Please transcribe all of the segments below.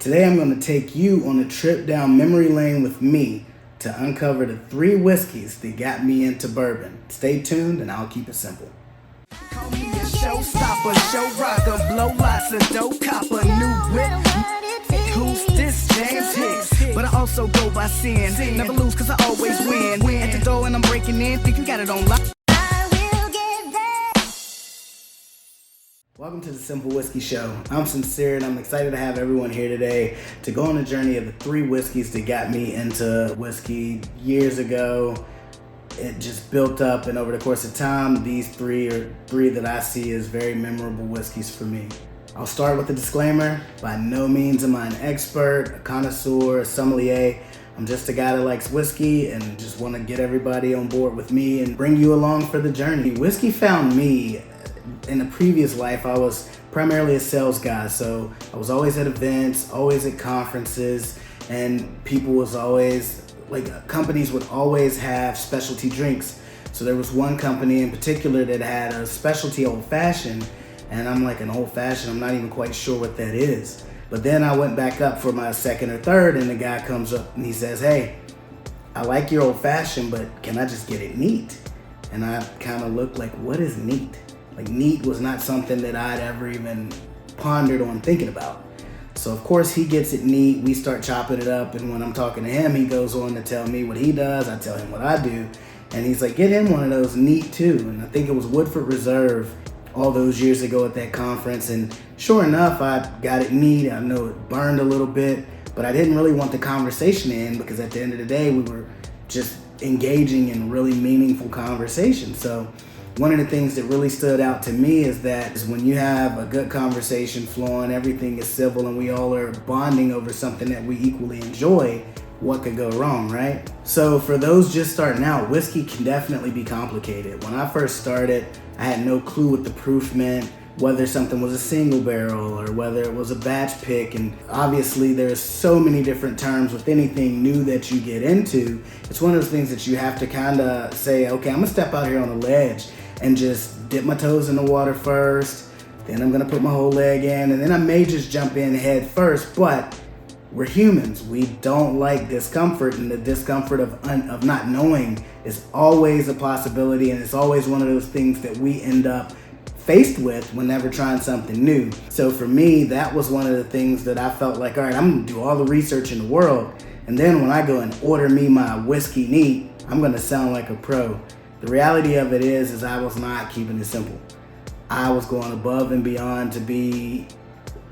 Today I'm going to take you on a trip down memory lane with me to uncover the 3 whiskeys that got me into bourbon. Stay tuned and I'll keep it simple. Call me a showstopper, show rocker, blow lots of dope copper, new whip. Who's this? James Hicks. But I also go by sin. Never lose cause I always win. At the door and I'm breaking in, think you got it on lock. Welcome to the Cynple Whiskey Show. I'm Cyncere and I'm excited to have everyone here today to go on a journey of the 3 whiskeys that got me into whiskey years ago. It just built up, and over the course of time, these 3 are 3 that I see as very memorable whiskeys for me. I'll start with a disclaimer. By no means am I an expert, a connoisseur, a sommelier. I'm just a guy that likes whiskey and just want to get everybody on board with me and bring you along for the journey. Whiskey found me. In a previous life, I was primarily a sales guy, so I was always at events, always at conferences, and companies would always have specialty drinks. So there was one company in particular that had a specialty old-fashioned, and I'm like, an old-fashioned? I'm not even quite sure what that is. But then I went back up for my second or third, and the guy comes up and he says, "Hey, I like your old-fashioned, but can I just get it neat?" And I kind of looked like, what is neat? Like, neat was not something that I'd ever even pondered on thinking about. So of course he gets it neat, we start chopping it up, and when I'm talking to him, he goes on to tell me what he does, I tell him what I do, and he's like, get him one of those neat too. And I think it was Woodford Reserve all those years ago at that conference, and sure enough, I got it neat. I know it burned a little bit, but I didn't really want the conversation to end because at the end of the day, we were just engaging in really meaningful conversation. So one of the things that really stood out to me is when you have a good conversation flowing, everything is civil, and we all are bonding over something that we equally enjoy, what could go wrong, right? So for those just starting out, whiskey can definitely be complicated. When I first started, I had no clue what the proof meant, whether something was a single barrel or whether it was a batch pick. And obviously there's so many different terms with anything new that you get into. It's one of those things that you have to kind of say, okay, I'm gonna step out here on a ledge and just dip my toes in the water first, then I'm gonna put my whole leg in, and then I may just jump in head first. But we're humans, we don't like discomfort, and the discomfort of not knowing is always a possibility, and it's always one of those things that we end up faced with whenever trying something new. So for me, that was one of the things that I felt like, all right, I'm gonna do all the research in the world, and then when I go and order me my whiskey neat, I'm gonna sound like a pro. The reality of it is I was not keeping it simple. I was going above and beyond to be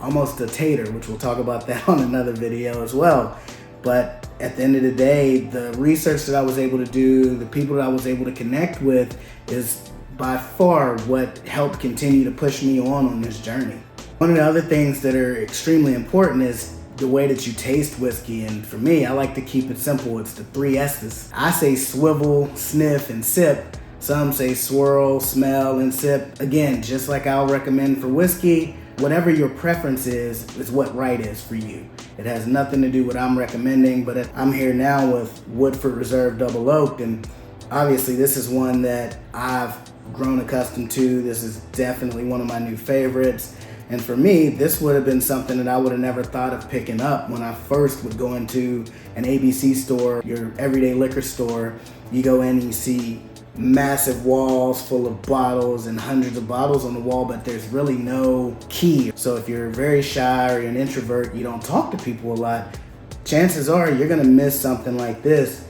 almost a tater, which we'll talk about that on another video as well. But at the end of the day, the research that I was able to do, the people that I was able to connect with is by far what helped continue to push me on this journey. One of the other things that are extremely important is the way that you taste whiskey, and for me, I like to keep it simple. It's the 3 S's. I say swivel, sniff, and sip. Some say swirl, smell, and sip. Again, just like I'll recommend for whiskey, whatever your preference is what right is for you. It has nothing to do with what I'm recommending, but I'm here now with Woodford Reserve Double Oaked, and obviously this is one that I've grown accustomed to. This is definitely one of my new favorites. And for me, this would have been something that I would have never thought of picking up when I first would go into an ABC store, your everyday liquor store. You go in and you see massive walls full of bottles and hundreds of bottles on the wall, but there's really no key. So if you're very shy or you're an introvert, you don't talk to people a lot, chances are you're gonna miss something like this.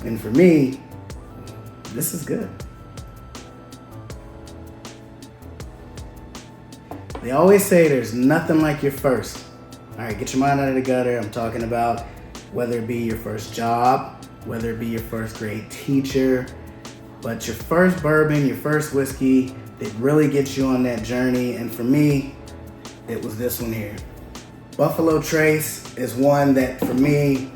And for me, this is good. They always say there's nothing like your first. All right, get your mind out of the gutter. I'm talking about whether it be your first job, whether it be your first grade teacher, but your first bourbon, your first whiskey that really gets you on that journey. And for me, it was this one here. Buffalo Trace is one that for me,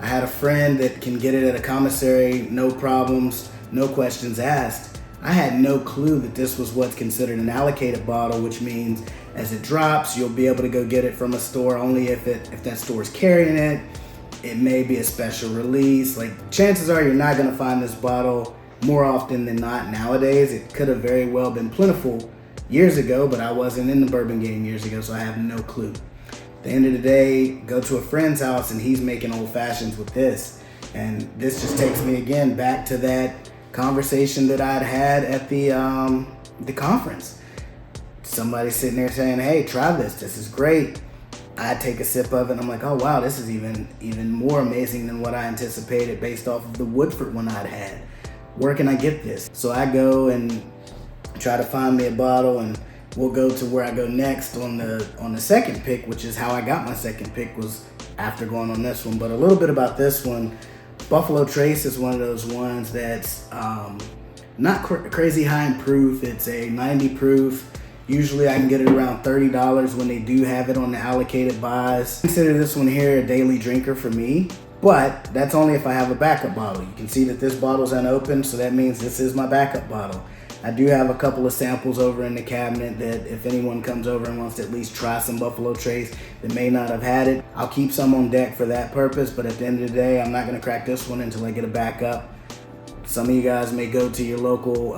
I had a friend that can get it at a commissary, no problems, no questions asked. I had no clue that this was what's considered an allocated bottle, which means as it drops, you'll be able to go get it from a store only if that store's carrying it. It may be a special release. Like, chances are you're not gonna find this bottle more often than not nowadays. It could have very well been plentiful years ago, but I wasn't in the bourbon game years ago, so I have no clue. the end of the day, go to a friend's house and he's making old fashions with this. And this just takes me again back to that conversation that I'd had at the conference. Somebody sitting there saying, hey, try this. This is great. I take a sip of it and I'm like, oh wow, this is even more amazing than what I anticipated based off of the Woodford one I'd had. Where can I get this? So I go and try to find me a bottle, and we'll go to where I go next on the second pick, which is how I got my second pick, was after going on this one. But a little bit about this one. Buffalo Trace is one of those ones that's not crazy high in proof. It's a 90 proof. Usually I can get it around $30 when they do have it on the allocated buys. Consider this one here a daily drinker for me, but that's only if I have a backup bottle. You can see that this bottle's unopened, so that means this is my backup bottle. I do have a couple of samples over in the cabinet that if anyone comes over and wants to at least try some Buffalo Trace that may not have had it, I'll keep some on deck for that purpose. But at the end of the day, I'm not gonna crack this one until I get a backup. Some of you guys may go to your local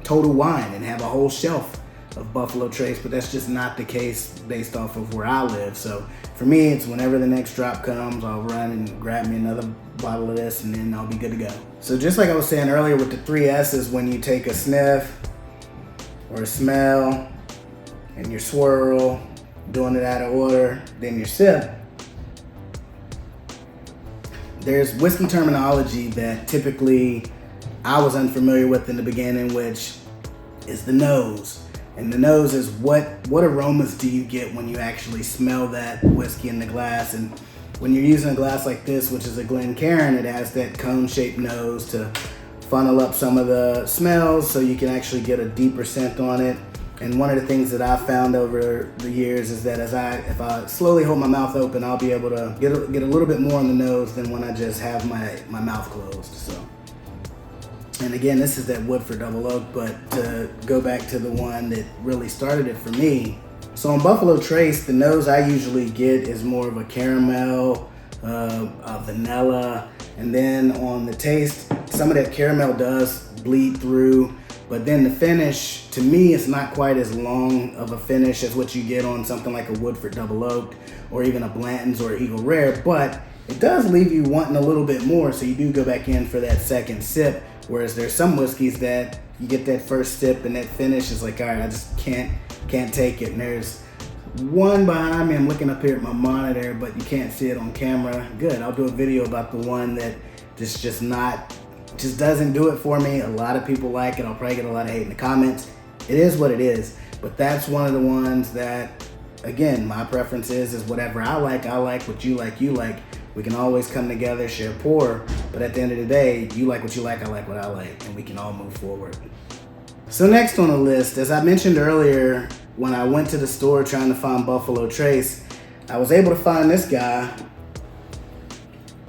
Total Wine and have a whole shelf of Buffalo Trace, but that's just not the case based off of where I live. So for me, it's whenever the next drop comes, I'll run and grab me another bottle of this and then I'll be good to go. So just like I was saying earlier with the 3 S's, when you take a sniff or a smell and your swirl, doing it out of order, then your sip, there's whiskey terminology that typically I was unfamiliar with in the beginning, which is the nose. And the nose is what aromas do you get when you actually smell that whiskey in the glass. And when you're using a glass like this, which is a Glencairn, it has that cone-shaped nose to funnel up some of the smells so you can actually get a deeper scent on it. And one of the things that I've found over the years is that if I slowly hold my mouth open, I'll be able to get a little bit more on the nose than when I just have my mouth closed. So. And again, this is that Woodford Double Oak, but to go back to the one that really started it for me. So on Buffalo Trace, the nose I usually get is more of a caramel, a vanilla, and then on the taste, some of that caramel does bleed through, but then the finish, to me, it's not quite as long of a finish as what you get on something like a Woodford Double Oak or even a Blanton's or Eagle Rare, but it does leave you wanting a little bit more, so you do go back in for that second sip. Whereas there's some whiskeys that you get that first sip and that finish is like, all right, I just can't take it. And there's one behind me, I'm looking up here at my monitor, but you can't see it on camera. Good, I'll do a video about the one that just doesn't do it for me. A lot of people like it. I'll probably get a lot of hate in the comments. It is what it is, but that's one of the ones that, again, my preference is whatever I like, what you like, you like. We can always come together, share pour, but at the end of the day, you like what you like, I like what I like, and we can all move forward. So next on the list, as I mentioned earlier, when I went to the store trying to find Buffalo Trace, I was able to find this guy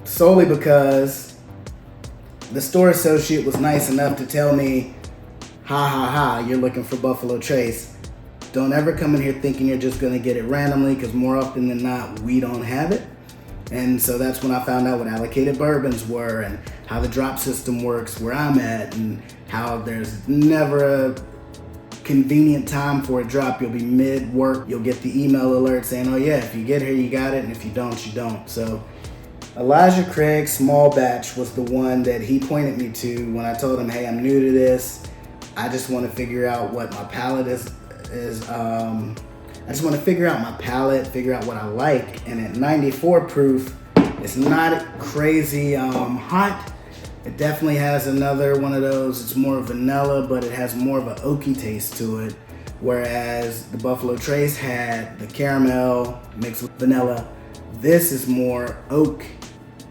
solely because the store associate was nice enough to tell me, you're looking for Buffalo Trace. Don't ever come in here thinking you're just gonna get it randomly, because more often than not, we don't have it. And so that's when I found out what allocated bourbons were and how the drop system works where I'm at, and how there's never a convenient time for a drop. You'll be mid-work, you'll get the email alert saying, oh yeah, if you get here, you got it, and if you don't, you don't. So Elijah Craig Small Batch was the one that he pointed me to when I told him, hey, I'm new to this. I just want to figure out what my palate is. I just want to figure out my palate, figure out what I like. And at 94 proof, it's not crazy hot. It definitely has another one of those. It's more vanilla, but it has more of an oaky taste to it. Whereas the Buffalo Trace had the caramel mixed with vanilla. This is more oak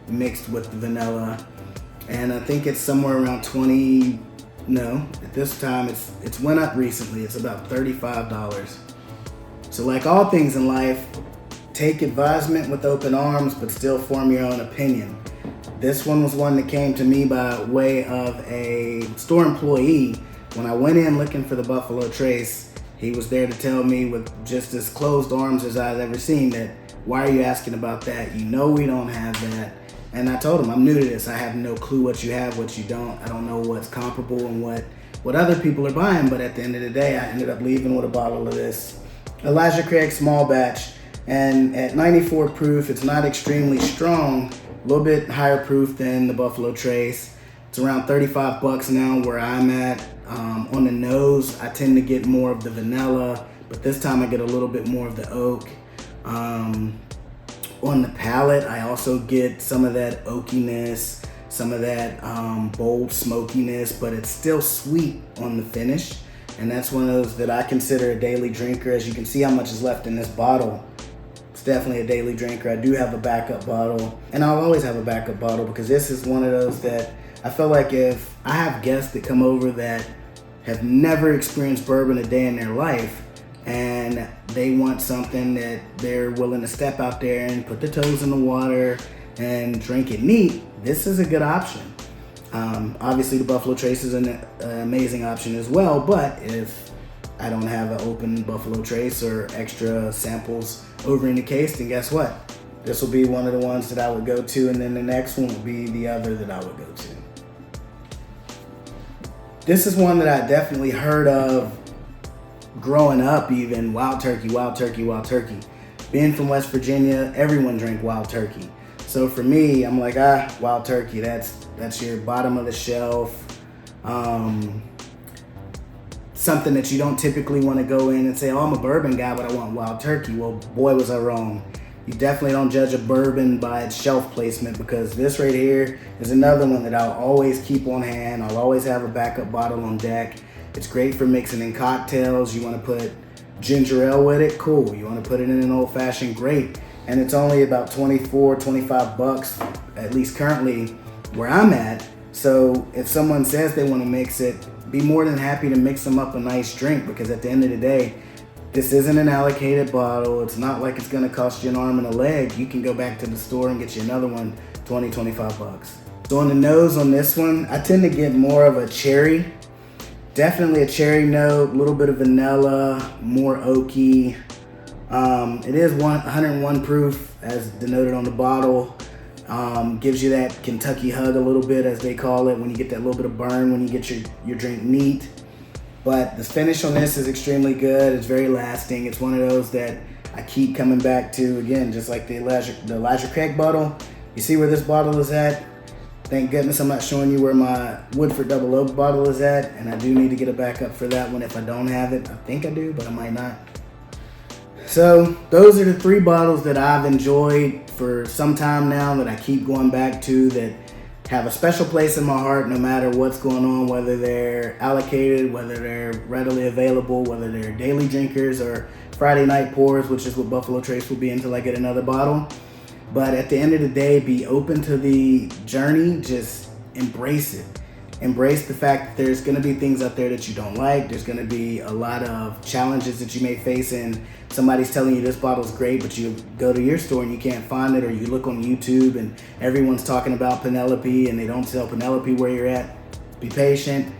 mixed with the vanilla. And I think it's somewhere around at this time, it's went up recently. It's about $35. So like all things in life, take advisement with open arms, but still form your own opinion. This one was one that came to me by way of a store employee. When I went in looking for the Buffalo Trace, he was there to tell me with just as closed arms as I've ever seen that, why are you asking about that? You know we don't have that. And I told him, I'm new to this. I have no clue what you have, what you don't. I don't know what's comparable and what other people are buying. But at the end of the day, I ended up leaving with a bottle of this Elijah Craig Small Batch. And at 94 proof, it's not extremely strong, a little bit higher proof than the Buffalo Trace. It's around 35 bucks now where I'm at. On the nose, I tend to get more of the vanilla, but this time I get a little bit more of the oak. On the palate, I also get some of that oakiness, some of that bold smokiness, but it's still sweet on the finish. And that's one of those that I consider a daily drinker. As you can see how much is left in this bottle. It's definitely a daily drinker. I do have a backup bottle, and I'll always have a backup bottle because this is one of those that I feel like if I have guests that come over that have never experienced bourbon a day in their life, and they want something that they're willing to step out there and put their toes in the water and drink it neat, this is a good option. Obviously the Buffalo Trace is an amazing option as well, but if I don't have an open Buffalo Trace or extra samples over in the case, then guess what? This will be one of the ones that I would go to, and then the next one will be the other that I would go to. This is one that I definitely heard of growing up, even Wild Turkey, Wild Turkey, Wild Turkey. Being from West Virginia, everyone drank Wild Turkey. So for me, I'm like, Wild Turkey, that's your bottom of the shelf. Something that you don't typically want to go in and say, oh, I'm a bourbon guy, but I want Wild Turkey. Well, boy, was I wrong. You definitely don't judge a bourbon by its shelf placement, because this right here is another one that I'll always keep on hand. I'll always have a backup bottle on deck. It's great for mixing in cocktails. You want to put ginger ale with it, cool. You want to put it in an old fashioned, great. And it's only about 24, 25 bucks, at least currently where I'm at. So if someone says they want to mix it, be more than happy to mix them up a nice drink, because at the end of the day, this isn't an allocated bottle. It's not like it's gonna cost you an arm and a leg. You can go back to the store and get you another one, 20, 25 bucks. So on the nose on this one, I tend to get more of a cherry. Definitely a cherry note, a little bit of vanilla, more oaky. It is 101 proof as denoted on the bottle. Gives you that Kentucky hug a little bit, as they call it, when you get that little bit of burn when you get your drink neat. But the finish on this is extremely good. It's very lasting. It's one of those that I keep coming back to, again, just like the Elijah Craig bottle. You see where this bottle is at? Thank goodness I'm not showing you where my Woodford Double Oak bottle is at, and I do need to get a backup for that one if I don't have it. I think I do, but I might not. So those are the 3 bottles that I've enjoyed for some time now, that I keep going back to, that have a special place in my heart no matter what's going on, whether they're allocated, whether they're readily available, whether they're daily drinkers or Friday night pours, which is what Buffalo Trace will be until I get another bottle. But at the end of the day, be open to the journey. Just embrace it. Embrace the fact that there's going to be things out there that you don't like. There's going to be a lot of challenges that you may face, and somebody's telling you this bottle's great, but you go to your store and you can't find it, or you look on YouTube and everyone's talking about Penelope and they don't sell Penelope where you're at. Be patient.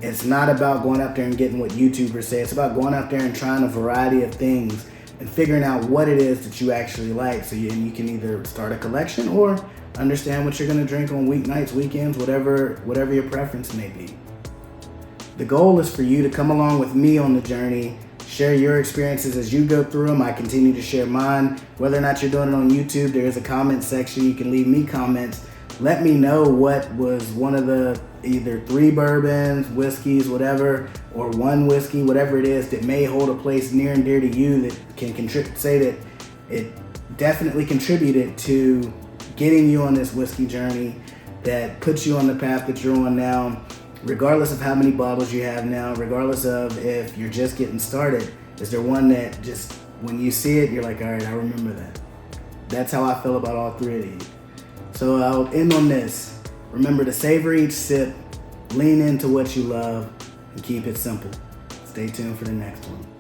It's not about going out there and getting what YouTubers say. It's about going out there and trying a variety of things and figuring out what it is that you actually like, so you can either start a collection or understand what you're going to drink on weeknights, weekends, whatever your preference may be. The goal is for you to come along with me on the journey, share your experiences as you go through them. I continue to share mine. Whether or not you're doing it on YouTube, there is a comment section. You can leave me comments. Let me know what was one of the either 3 bourbons, whiskeys, whatever, or 1 whiskey, whatever it is that may hold a place near and dear to you, that can say that it definitely contributed to getting you on this whiskey journey, that puts you on the path that you're on now, regardless of how many bottles you have now, regardless of if you're just getting started. Is there one that just, when you see it, you're like, all right, I remember that. That's how I feel about all 3 of these. So I'll end on this. Remember to savor each sip, lean into what you love, and keep it simple. Stay tuned for the next one.